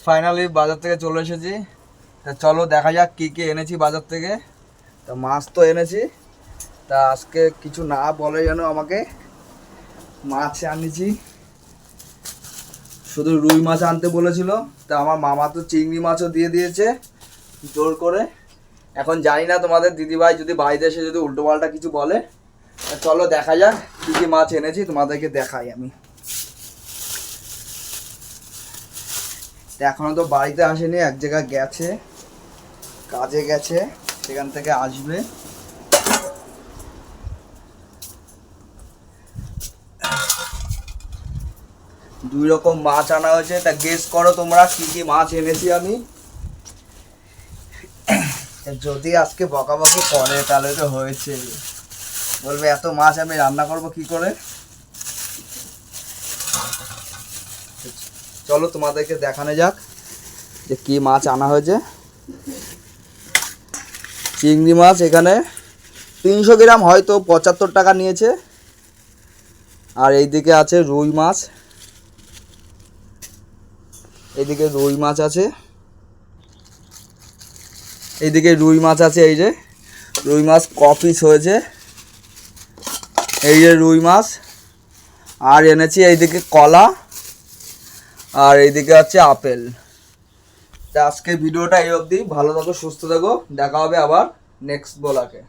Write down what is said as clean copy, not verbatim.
Finally বাজার থেকে চলে এসেছি। তা চলো দেখা যাক কী কী এনেছি বাজার থেকে। তা মাছ তো এনেছি, তা আজকে কিছু না বলে যেন আমাকে মাছ আনিছি, শুধু রুই মাছ আনতে বলেছিল। তা আমার মামা তো চিংড়ি মাছও দিয়ে দিয়েছে জোর করে। এখন জানি না তোমাদের দিদিভাই যদি বাড়িতে এসে যদি উল্টোপাল্টা কিছু বলে। তা চলো দেখা যাক কী কী মাছ এনেছি, তোমাদেরকে দেখাই আমি। এখনো তো বাড়িতে আসেনি, এক জায়গায় গেছে, কাজে গেছে, সেখান থেকে আসবে। দুই রকম মাছ আনা হয়েছে। তা গেস করো তোমরা কি কি মাছ এনেছি আমি। যদি আজকে বকাবকি করে তাহলে তো হয়েছে, বলবে এত মাছ আমি রান্না করব কি করে। চলো তোমাদেরকে দেখানো যাক যে কি মাছ আনা হয়েছে। চিংড়ি মাছ এখানে 300 গ্রাম, হয়তো 75 টাকা নিয়েছে। আর এইদিকে আছে রুই মাছ, এইদিকে রুই মাছ আছে, এইদিকে রুই মাছ আছে। এই যে রুই মাছ কপিস হয়েছে, এই যে রুই মাছ। আর এনেছি এইদিকে কলা, আর এইদিকে হচ্ছে আপেল। তা আজকে ভিডিওটা এই অবধি। ভালো থাকো, সুস্থ থাকো, দেখা হবে আবার নেক্সট ব্লগে।